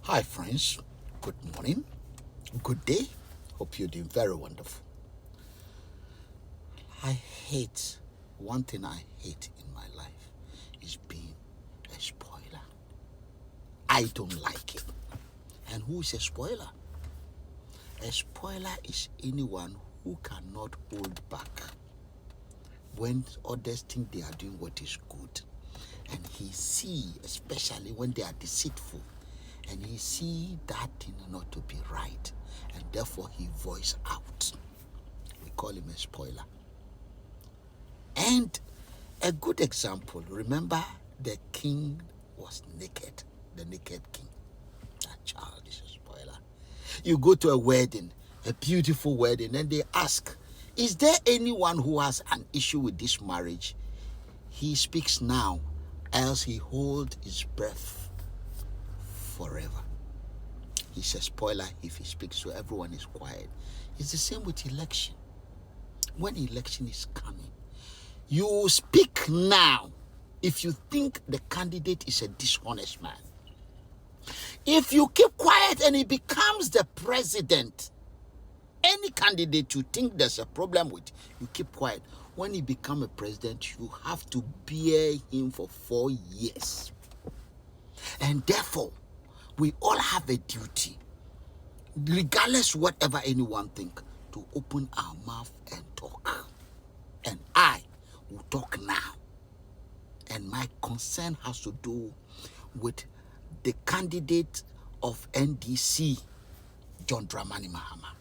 Hi, friends. Good morning. Good day. Hope you're doing very wonderful. One thing I hate in my life is being a spoiler. I don't like it. And who is a spoiler? A spoiler is anyone who cannot hold back when others think they are doing what is good. And he see, especially when they are deceitful, and he see that thing not to be right, and therefore he voice out. We call him a spoiler. And a good example, remember the king was naked, the naked king. That child is a spoiler. You go to a wedding, a beautiful wedding, and they ask, is there anyone who has an issue with this marriage? He speaks now, else he hold his breath forever. He's a spoiler if he speaks, so everyone is quiet. It's the same with election. When election is coming, you speak now if you think the candidate is a dishonest man. If you keep quiet and he becomes the president, any candidate you think there's a problem with, you keep quiet. When he becomes a president, you have to bear him for 4 years. And therefore, we all have a duty, regardless whatever anyone think, to open our mouth and talk. And I will talk now. And my concern has to do with the candidate of NDC, John Dramani Mahama.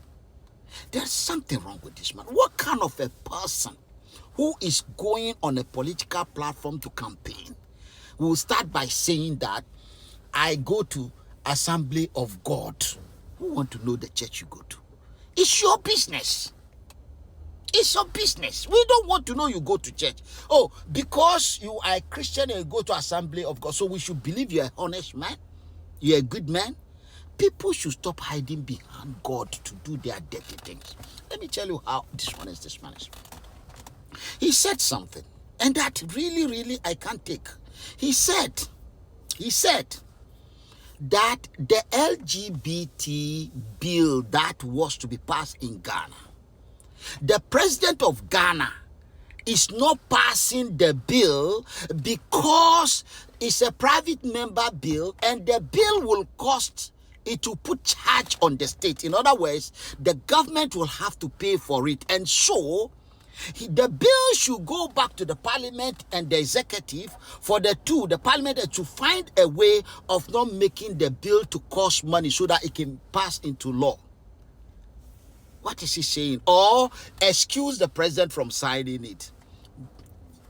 There's something wrong with this man. What kind of a person who is going on a political platform to campaign will start by saying that I go to Assembly of God? Who want to know the church you go to? It's your business. It's your business. We don't want to know you go to church. Oh, because you are a Christian and you go to Assembly of God, so we should believe you're an honest man? You're a good man? People should stop hiding behind God to do their dirty things. Let me tell you how dishonest this man is. He said something, and that really I can't take. He said that the LGBT bill that was to be passed in Ghana, the president of Ghana is not passing the bill because it's a private member bill, and the bill will cost it to put charge on the state. In other words, the government will have to pay for it. And so the bill should go back to the parliament and the executive for the parliament to find a way of not making the bill to cost money so that it can pass into law. What is he saying? Or excuse the president from signing it.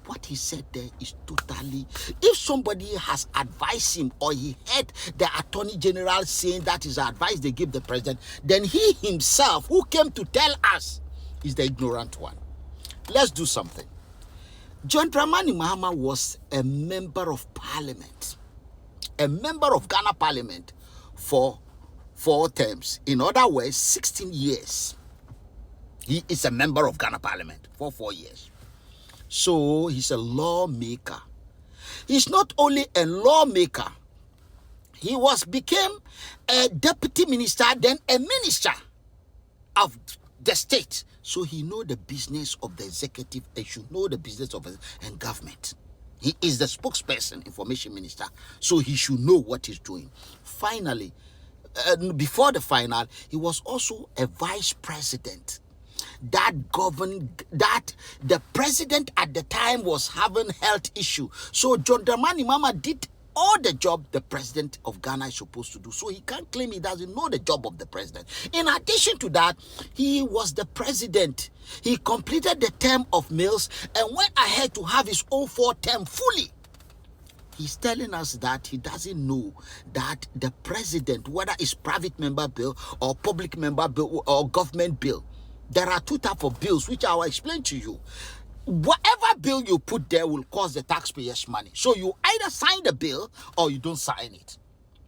What he said there is totally, if somebody has advised him or he heard the attorney general saying that is the advice they give the president, then he himself who came to tell us is the ignorant one. Let's do something. John Dramani Mahama was a member of parliament, a member of Ghana parliament for 4 terms. In other words, 16 years. He is a member of Ghana parliament for 4 years. So he's a lawmaker. He's not only a lawmaker, he became a deputy minister, then a minister of the state. So he know the business of the executive and should know the business of and government. He is the spokesperson, information minister, so he should know what he's doing. Finally, before the final, he was also a vice president that the president at the time was having health issue. So John Dramani Mahama did all the job the president of Ghana is supposed to do. So he can't claim he doesn't know the job of the president. In addition to that, he was the president. He completed the term of Mills and went ahead to have his own 4th term fully. He's telling us that he doesn't know that the president, whether it's private member bill or public member bill or government bill, there are 2 types of bills which I will explain to you. Whatever bill you put there will cost the taxpayers money. So you either sign the bill or you don't sign it.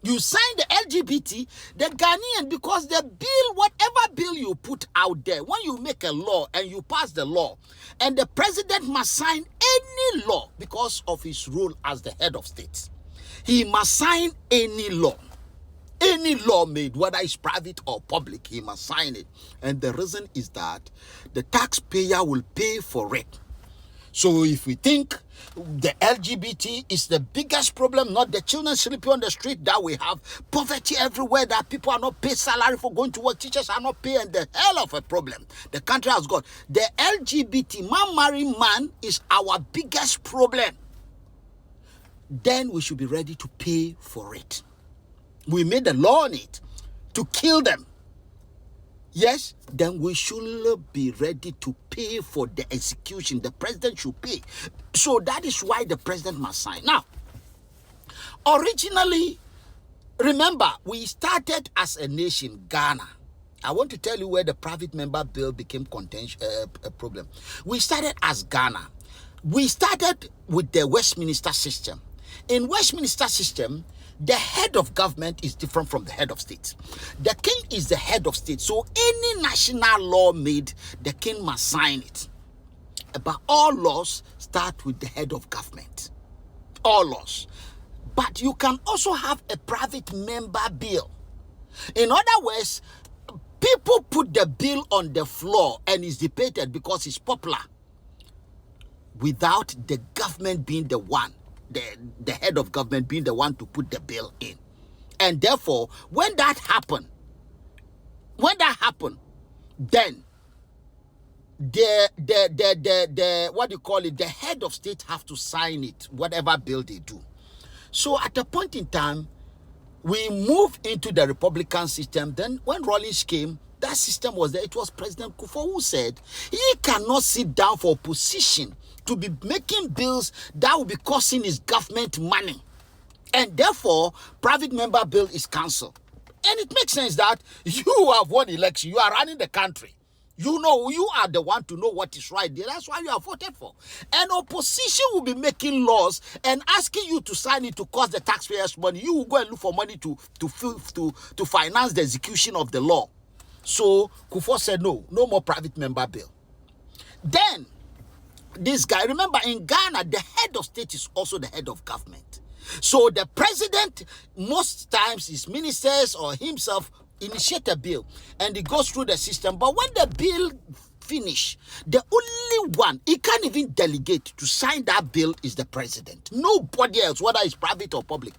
You sign the LGBT, the Ghanaian, because the bill, whatever bill you put out there, when you make a law and you pass the law, and the president must sign any law because of his role as the head of state. He must sign any law. any law made, whether it's private or public, he must sign it. And the reason is that the taxpayer will pay for it. So if we think the LGBT is the biggest problem, not the children sleeping on the street, that we have poverty everywhere, that people are not paid salary for going to work, teachers are not paid, and the hell of a problem the country has got. The LGBT, man marrying man, is our biggest problem. Then we should be ready to pay for it. We made a law on it to kill them. Yes, then we should be ready to pay for the execution. The president should pay. So that is why the president must sign. Now, originally, remember, we started as a nation, Ghana. I want to tell you where the private member bill became a problem. We started as Ghana. We started with the Westminster system. In Westminster system, the head of government is different from the head of state. The king is the head of state. So any national law made, the king must sign it. But all laws start with the head of government. All laws. But you can also have a private member bill. In other words, people put the bill on the floor and it's debated because it's popular, without the government being the one, the head of government being the one to put the bill in. And therefore, when that happened, then the what do you call it, the head of state have to sign it, whatever bill they do. So at a point in time, we moved into the Republican system. Then when Rawlings came, that system was there. It was President Kufuor who said he cannot sit down for opposition to be making bills that will be costing his government money. And therefore, private member bill is cancelled. And it makes sense that you have won election. You are running the country. You know, you are the one to know what is right there. That's why you are voted for. And opposition will be making laws and asking you to sign it to cost the taxpayers money. You will go and look for money to finance the execution of the law. So Kufuor said no more private member bill. Then this guy, remember, in Ghana, the head of state is also the head of government. So the president, most times his ministers or himself, initiate a bill and it goes through the system. But when the bill finish, the only one he can't even delegate to sign that bill is the president. Nobody else, whether it's private or public.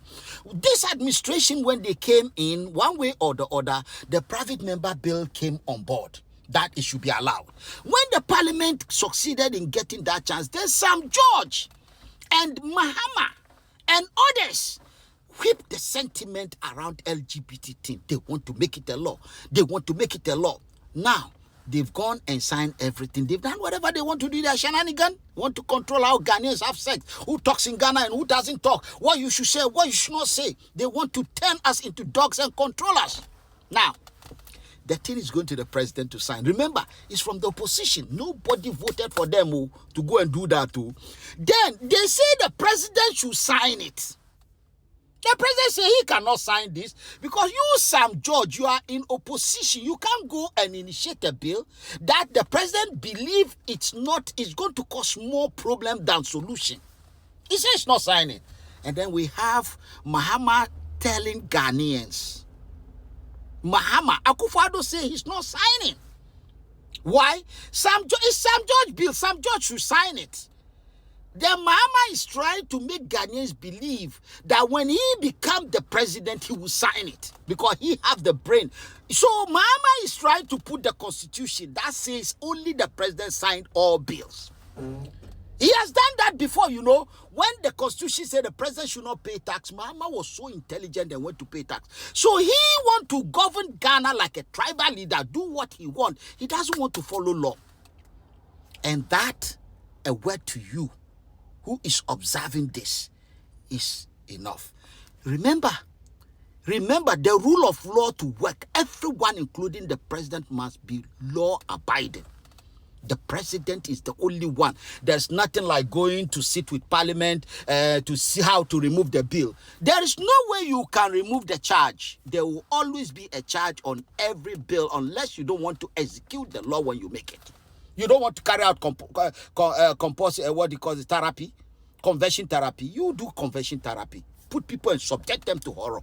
This administration, when they came in, one way or the other, the private member bill came on board, that it should be allowed. When the parliament succeeded in getting that chance, then Sam George and Mahama and others whip the sentiment around LGBT thing. They want to make it a law. They want to make it a law. Now, they've gone and signed everything. They've done whatever they want to do. Their shenanigan. Want to control how Ghanaians have sex. Who talks in Ghana and who doesn't talk. What you should say, what you should not say. They want to turn us into dogs and control us. Now, the thing is going to the president to sign. Remember, it's from the opposition. Nobody voted for them to go and do that too. Then they say the president should sign it. The president said he cannot sign this because you, Sam George, you are in opposition. You can't go and initiate a bill that the president believes it's going to cause more problem than solution. He says it's not signing. And then we have Mahama telling Ghanaians, Mahama, Akufo-Addo say he's not signing. Why? It's Sam George bill. Sam George should sign it. Then Mahama is trying to make Ghanaians believe that when he becomes the president, he will sign it because he has the brain. So Mahama is trying to put the constitution that says only the president signed all bills. He has done that before, you know. When the constitution said the president should not pay tax, Mahama was so intelligent and went to pay tax. So he wants to govern Ghana like a tribal leader, do what he wants. He doesn't want to follow law. And that, a word to you who is observing this, is enough. Remember, the rule of law to work, everyone, including the president, must be law-abiding. The president is the only one. There's nothing like going to sit with parliament to see how to remove the bill. There is no way you can remove the charge. There will always be a charge on every bill unless you don't want to execute the law when you make it. You don't want to carry out compulsory, what do you call it, therapy, conversion therapy. You do conversion therapy. Put people and subject them to horror.